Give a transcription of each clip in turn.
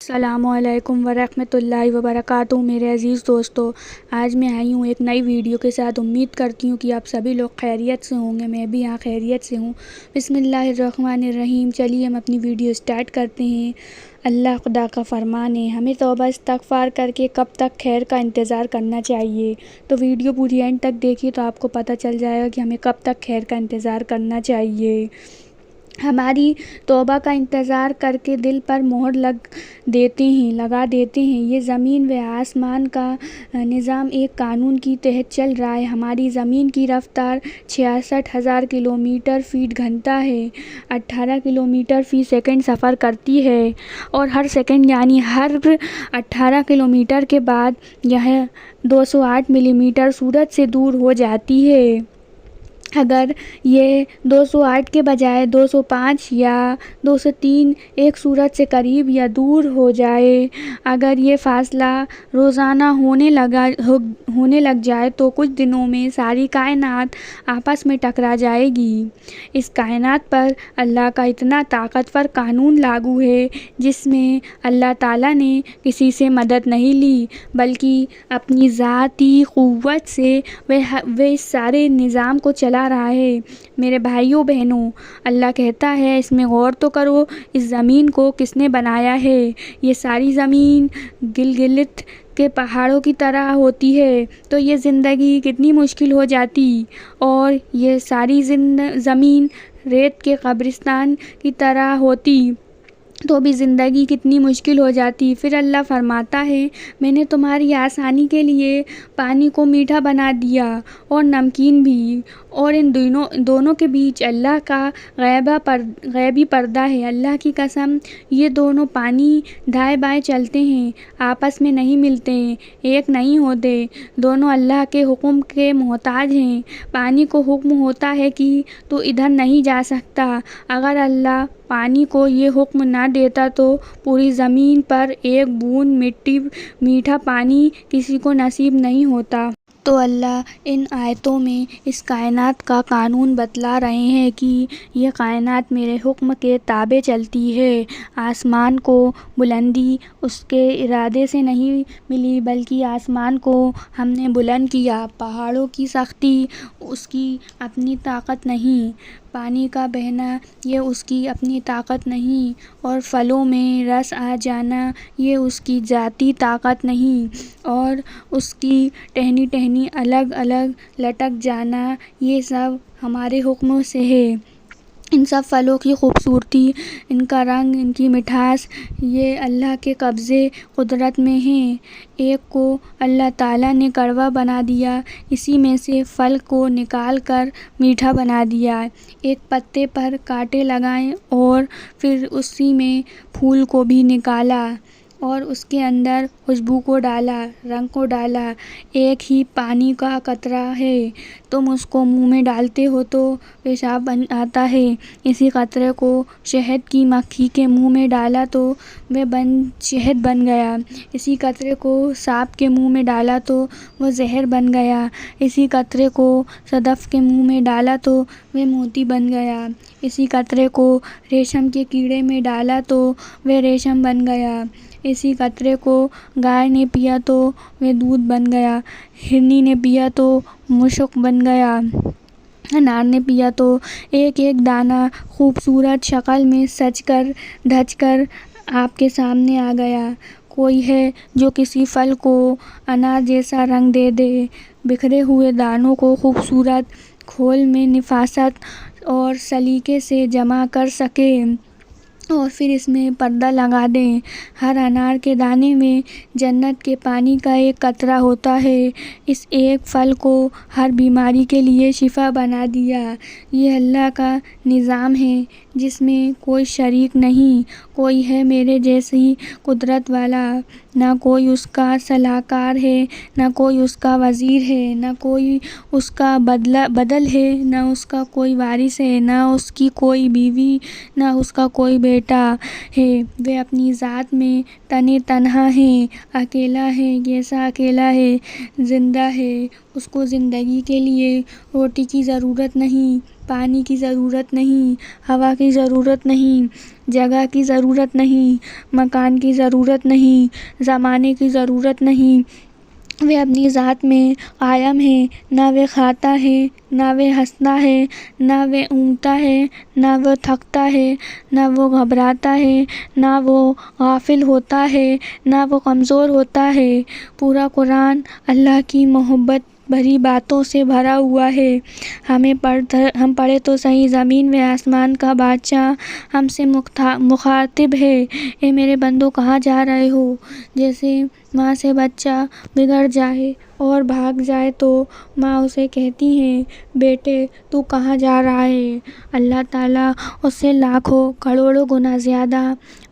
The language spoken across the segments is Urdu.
السلام علیکم ورحمۃ اللہ وبرکاتہ میرے عزیز دوستو، آج میں آئی ہوں ایک نئی ویڈیو کے ساتھ۔ امید کرتی ہوں کہ آپ سبھی لوگ خیریت سے ہوں گے، میں بھی یہاں خیریت سے ہوں۔ بسم اللہ الرحمن الرحیم۔ چلیے ہم اپنی ویڈیو سٹارٹ کرتے ہیں۔ اللہ خدا کا فرمان ہے، ہمیں توبہ استغفار کر کے کب تک خیر کا انتظار کرنا چاہیے۔ تو ویڈیو پوری اینڈ تک دیکھیے تو آپ کو پتہ چل جائے گا کہ ہمیں کب تک خیر کا انتظار کرنا چاہیے۔ ہماری توبہ کا انتظار کر کے دل پر مہر لگا دیتے ہیں۔ یہ زمین و آسمان کا نظام ایک قانون کی تحت چل رہا ہے۔ ہماری زمین کی رفتار 66,000 کلومیٹر فی گھنٹہ ہے، 18 کلومیٹر فی سیکنڈ سفر کرتی ہے، اور ہر سیکنڈ یعنی ہر 18 کلومیٹر کے بعد یہ 208 ملی میٹر سورج سے دور ہو جاتی ہے۔ اگر یہ 208 کے بجائے 205 یا 203 ایک سورج سے قریب یا دور ہو جائے، اگر یہ فاصلہ روزانہ ہونے لگ جائے تو کچھ دنوں میں ساری کائنات آپس میں ٹکرا جائے گی۔ اس کائنات پر اللہ کا اتنا طاقتور قانون لاگو ہے جس میں اللہ تعالیٰ نے کسی سے مدد نہیں لی، بلکہ اپنی ذاتی قوت سے وہ اس سارے نظام کو چلا رہا ہے۔ میرے بھائیوں بہنوں، اللہ کہتا ہے اس میں غور تو کرو، اس زمین کو کس نے بنایا ہے۔ یہ ساری زمین گلگت کے پہاڑوں کی طرح ہوتی ہے تو یہ زندگی کتنی مشکل ہو جاتی، اور یہ ساری زمین ریت کے قبرستان کی طرح ہوتی تو بھی زندگی کتنی مشکل ہو جاتی۔ پھر اللہ فرماتا ہے، میں نے تمہاری آسانی کے لیے پانی کو میٹھا بنا دیا اور نمکین بھی، اور ان دونوں کے بیچ اللہ کا غیبی پردہ ہے۔ اللہ کی قسم، یہ دونوں پانی دائیں بائیں چلتے ہیں، آپس میں نہیں ملتے، ایک نہیں ہوتے، دونوں اللہ کے حکم کے محتاج ہیں۔ پانی کو حکم ہوتا ہے کہ تو ادھر نہیں جا سکتا، اگر اللہ پانی کو یہ حکم نہ دیتا تو پوری زمین پر ایک بوند میٹھا پانی کسی کو نصیب نہیں ہوتا۔ تو اللہ ان آیتوں میں اس کائنات کا قانون بتلا رہے ہیں کہ یہ کائنات میرے حکم کے تابع چلتی ہے۔ آسمان کو بلندی اس کے ارادے سے نہیں ملی، بلکہ آسمان کو ہم نے بلند کیا۔ پہاڑوں کی سختی اس کی اپنی طاقت نہیں، پانی کا بہنا یہ اس کی اپنی طاقت نہیں، اور پھلوں میں رس آ جانا یہ اس کی ذاتی طاقت نہیں، اور اس کی ٹہنی ٹہنی الگ الگ لٹک جانا یہ سب ہمارے حکم سے ہے۔ ان سب پھلوں کی خوبصورتی، ان کا رنگ، ان کی مٹھاس یہ اللہ کے قبضے قدرت میں ہیں۔ ایک کو اللہ تعالیٰ نے کڑوا بنا دیا، اسی میں سے پھل کو نکال کر میٹھا بنا دیا۔ ایک پتے پر کانٹے لگائے اور پھر اسی میں پھول کو بھی نکالا اور اس کے اندر خوشبو کو ڈالا، رنگ کو ڈالا۔ ایک ہی پانی کا قطرہ ہے، تم اس کو منہ میں ڈالتے ہو تو پیشاب بن آتا ہے۔ اسی قطرے کو شہد کی مکھی کے منہ میں ڈالا تو وہ شہد بن گیا۔ اسی قطرے کو سانپ کے منہ میں ڈالا تو وہ زہر بن گیا۔ اسی قطرے کو صدف کے منہ میں ڈالا تو وہ موتی بن گیا۔ اسی قطرے کو ریشم کے کیڑے میں ڈالا تو وہ ریشم بن گیا۔ اسی قطرے کو گائے نے پیا تو وہ دودھ بن گیا، ہرنی نے پیا تو مشک بن گیا، انار نے پیا تو ایک ایک دانہ خوبصورت شکل میں سج کر دھج کر آپ کے سامنے آ گیا۔ کوئی ہے جو کسی پھل کو انار جیسا رنگ دے دے، بکھرے ہوئے دانوں کو خوبصورت کھول میں نفاست اور سلیقے سے جمع کر سکے اور پھر اس میں پردہ لگا دے۔ ہر انار کے دانے میں جنت کے پانی کا ایک قطرہ ہوتا ہے۔ اس ایک پھل کو ہر بیماری کے لیے شفا بنا دیا۔ یہ اللہ کا نظام ہے جس میں کوئی شریک نہیں، کوئی ہے میرے جیسی قدرت والا، نہ کوئی اس کا صلاح کار ہے، نہ کوئی اس کا وزیر ہے، نہ کوئی اس کا بدل ہے، نہ اس کا کوئی وارث ہے، نہ اس کی کوئی بیوی، نہ اس کا کوئی بیٹا ہے۔ وہ اپنی ذات میں تنہا ہے، اکیلا ہے، کیسا اکیلا ہے، زندہ ہے، اس کو زندگی کے لیے روٹی کی ضرورت نہیں، پانی کی ضرورت نہیں، ہوا کی ضرورت نہیں، جگہ کی ضرورت نہیں، مکان کی ضرورت نہیں، زمانے کی ضرورت نہیں۔ وہ اپنی ذات میں قائم ہے، نہ وہ کھاتا ہے، نہ وہ ہنستا ہے، نہ وہ اونگتا ہے، نہ وہ تھکتا ہے، نہ وہ گھبراتا ہے، نہ وہ غافل ہوتا ہے، نہ وہ کمزور ہوتا ہے۔ پورا قرآن اللہ کی محبت بھری باتوں سے بھرا ہوا ہے۔ ہم پڑھے تو صحیح، زمین و آسمان کا بادشاہ ہم سے مخاطب ہے۔ اے میرے بندو، کہاں جا رہے ہو؟ جیسے ماں سے بچہ بگڑ جائے اور بھاگ جائے تو ماں اسے کہتی ہے، بیٹے تو کہاں جا رہا ہے؟ اللہ تعالیٰ اس سے لاکھوں کروڑوں گنا زیادہ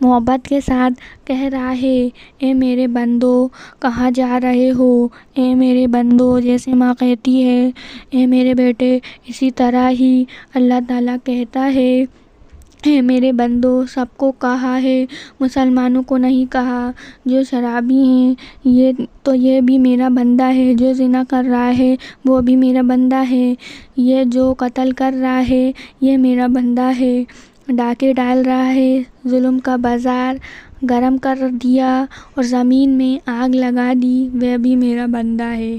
محبت کے ساتھ کہہ رہا ہے، اے میرے بندو کہاں جا رہے ہو؟ اے میرے بندو، جیسے ماں کہتی ہے اے میرے بیٹے، اسی طرح ہی اللہ تعالیٰ کہتا ہے، اے میرے بندو۔ سب کو کہا ہے، مسلمانوں کو نہیں کہا۔ جو شرابی ہیں یہ بھی میرا بندہ ہے، جو زنا کر رہا ہے وہ بھی میرا بندہ ہے، یہ جو قتل کر رہا ہے یہ میرا بندہ ہے، ڈاکے ڈال رہا ہے، ظلم کا بازار گرم کر دیا اور زمین میں آگ لگا دی، وہ بھی میرا بندہ ہے۔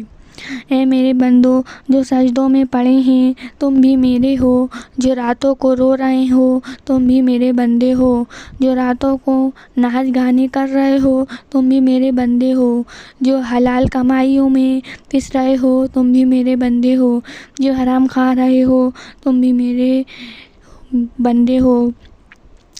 اے میرے بندو، جو سجدوں میں پڑے ہیں تم بھی میرے ہو، جو راتوں کو رو رہے ہو تم بھی میرے بندے ہو، جو راتوں کو ناچ گانے کر رہے ہو تم بھی میرے بندے ہو، جو حلال کمائیوں میں پس رہے ہو تم بھی میرے بندے ہو، جو حرام کھا رہے ہو تم بھی میرے بندے ہو۔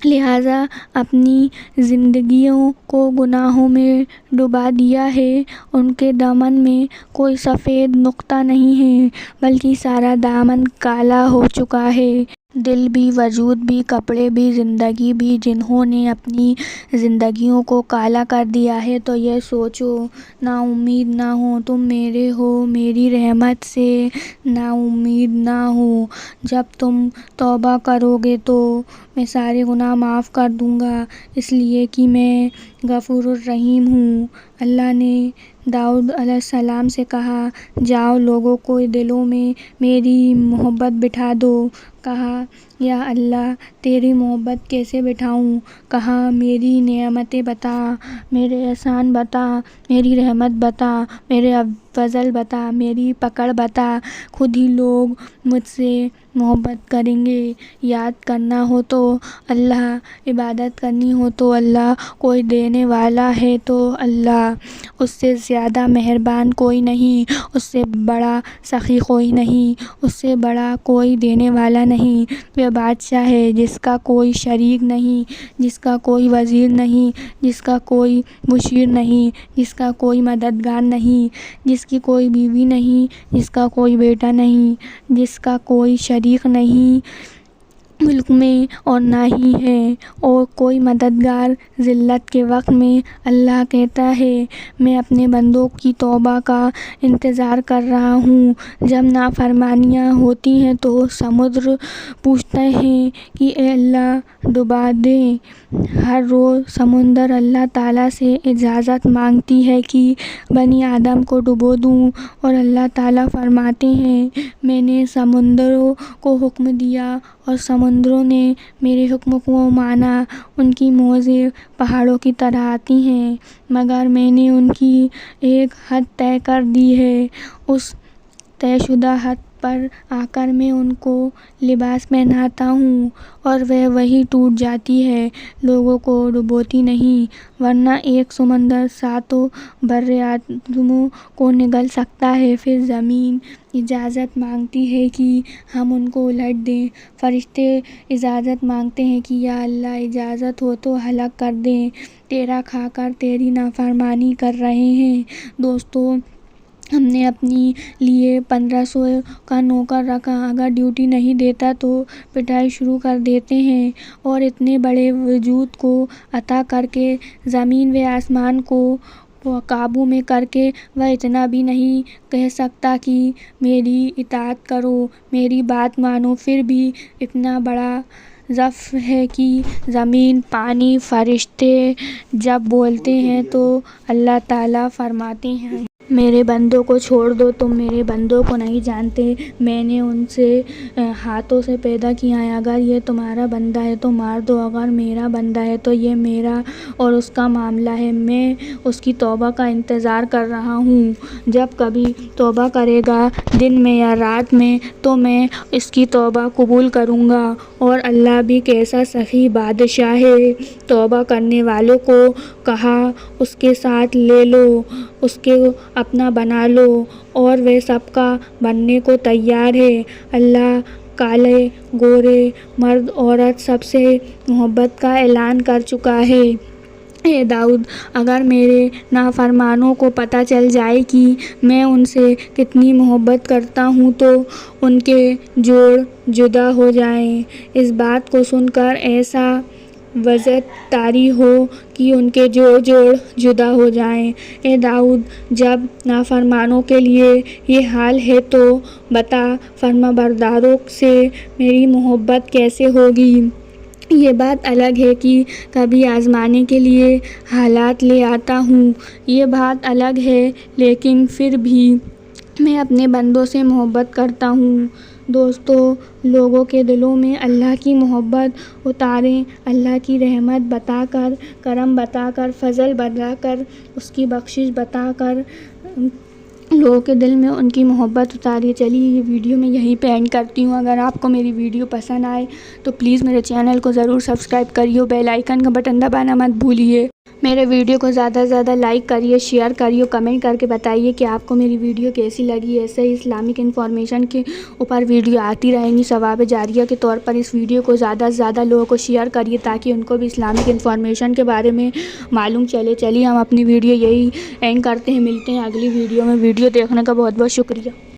لہٰذا اپنی زندگیوں کو گناہوں میں ڈبا دیا ہے، ان کے دامن میں کوئی سفید نقطہ نہیں ہے بلکہ سارا دامن کالا ہو چکا ہے۔ دل بھی، وجود بھی، کپڑے بھی، زندگی بھی، جنہوں نے اپنی زندگیوں کو کالا کر دیا ہے تو یہ سوچو، نا امید نہ ہو، تم میرے ہو، میری رحمت سے نا امید نہ ہو۔ جب تم توبہ کرو گے تو میں سارے گناہ معاف کر دوں گا، اس لیے کہ میں غفور الرحیم ہوں۔ اللہ نے داؤد علیہ السلام سے کہا، جاؤ لوگوں کو دلوں میں میری محبت بٹھا دو۔ کہا، یا اللہ تیری محبت کیسے بٹھاؤں؟ کہا، میری نعمتیں بتا، میرے احسان بتا، میری رحمت بتا، میرے فضل بتا، میری پکڑ بتا، خود ہی لوگ مجھ سے محبت کریں گے۔ یاد کرنا ہو تو اللہ، عبادت کرنی ہو تو اللہ، کوئی دینے والا ہے تو اللہ، اس سے زیادہ مہربان کوئی نہیں، اس سے بڑا سخی کوئی نہیں، اس سے بڑا کوئی دینے والا نہیں۔ وہ بادشاہ ہے جس کا کوئی شریک نہیں، جس کا کوئی وزیر نہیں، جس کا کوئی مشیر نہیں، جس کا کوئی مددگار نہیں، جس کی کوئی بیوی نہیں، جس کا کوئی بیٹا نہیں، جس کا کوئی شریک نہیں ملک میں اور نہ ہی ہے اور کوئی مددگار ذلت کے وقت میں۔ اللہ کہتا ہے، میں اپنے بندوں کی توبہ کا انتظار کر رہا ہوں۔ جب نافرمانیاں ہوتی ہیں تو سمندر پوچھتے ہیں کہ اے اللہ ڈبا دے۔ ہر روز سمندر اللہ تعالیٰ سے اجازت مانگتی ہے کہ بنی آدم کو ڈبو دوں، اور اللہ تعالیٰ فرماتے ہیں، میں نے سمندروں کو حکم دیا اور سمندروں نے میرے حکم کو مانا، ان کی موجیں پہاڑوں کی طرح آتی ہیں، مگر میں نے ان کی ایک حد طے کر دی ہے، اس طے شدہ حد پر آ کر میں ان کو لباس پہناتا ہوں اور وہ وہیں ٹوٹ جاتی ہے، لوگوں کو ڈبوتی نہیں، ورنہ ایک سمندر ساتوں براعظموں کو نگل سکتا ہے۔ پھر زمین اجازت مانگتی ہے کہ ہم ان کو الٹ دیں، فرشتے اجازت مانگتے ہیں کہ یا اللہ اجازت ہو تو ہلاک کر دیں، تیرا کھا کر تیری نافرمانی کر رہے ہیں۔ دوستو، ہم نے اپنے لیے 1500 کا نوکر رکھا، اگر ڈیوٹی نہیں دیتا تو پٹائی شروع کر دیتے ہیں، اور اتنے بڑے وجود کو عطا کر کے، زمین و آسمان کو قابو میں کر کے وہ اتنا بھی نہیں کہہ سکتا کہ میری اطاعت کرو، میری بات مانو، پھر بھی اتنا بڑا ضعف ہے کہ زمین، پانی، فرشتے جب بولتے ہیں تو اللہ تعالیٰ فرماتے ہیں، میرے بندوں کو چھوڑ دو، تم میرے بندوں کو نہیں جانتے، میں نے ان سے ہاتھوں سے پیدا کیا ہے، اگر یہ تمہارا بندہ ہے تو مار دو، اگر میرا بندہ ہے تو یہ میرا اور اس کا معاملہ ہے، میں اس کی توبہ کا انتظار کر رہا ہوں، جب کبھی توبہ کرے گا دن میں یا رات میں تو میں اس کی توبہ قبول کروں گا۔ اور اللہ بھی کیسا سخی بادشاہ ہے، توبہ کرنے والوں کو کہا اس کے ساتھ لے لو، اس کو اپنا بنا لو اور وہ سب کا بننے کو تیار ہے۔ اللہ کالے گورے مرد عورت سب سے محبت کا اعلان کر چکا ہے۔ اے داؤد، اگر میرے نافرمانوں کو پتہ چل جائے کہ میں ان سے کتنی محبت کرتا ہوں تو ان کے جوڑ جدا ہو جائیں، اس بات کو سن کر ایسا وجد طاری ہو کہ ان کے جوڑ جدا ہو جائیں۔ اے داؤد، جب نافرمانوں کے لیے یہ حال ہے تو بتا فرمانبرداروں سے میری محبت کیسے ہوگی۔ یہ بات الگ ہے کہ کبھی آزمانے کے لیے حالات لے آتا ہوں، یہ بات الگ ہے، لیکن پھر بھی میں اپنے بندوں سے محبت کرتا ہوں۔ دوستو، لوگوں کے دلوں میں اللہ کی محبت اتاریں، اللہ کی رحمت بتا کر، کرم بتا کر، فضل بتا کر، اس کی بخشش بتا کر لوگوں کے دل میں ان کی محبت اتاریے۔ چلیے یہ ویڈیو میں یہیں پہ اینڈ کرتی ہوں۔ اگر آپ کو میری ویڈیو پسند آئے تو پلیز میرے چینل کو ضرور سبسکرائب کریے، بیل آئیکن کا بٹن دبانا مت بھولیے۔ میرے ویڈیو کو زیادہ سے زیادہ لائک کریے، شیئر کریے، کمنٹ کر کے بتائیے کہ آپ کو میری ویڈیو کیسی لگی۔ ایسے ہی اسلامک انفارمیشن کے اوپر ویڈیو آتی رہیں گی، ثواب جاریہ کے طور پر اس ویڈیو کو زیادہ سے زیادہ لوگوں کو شیئر کریے تاکہ ان کو بھی اسلامک انفارمیشن کے بارے میں معلوم چلے۔ چلیے ہم اپنی ویڈیو یہی اینڈ کرتے ہیں، ملتے ہیں اگلی ویڈیو میں۔ ویڈیو دیکھنے کا بہت بہت شکریہ۔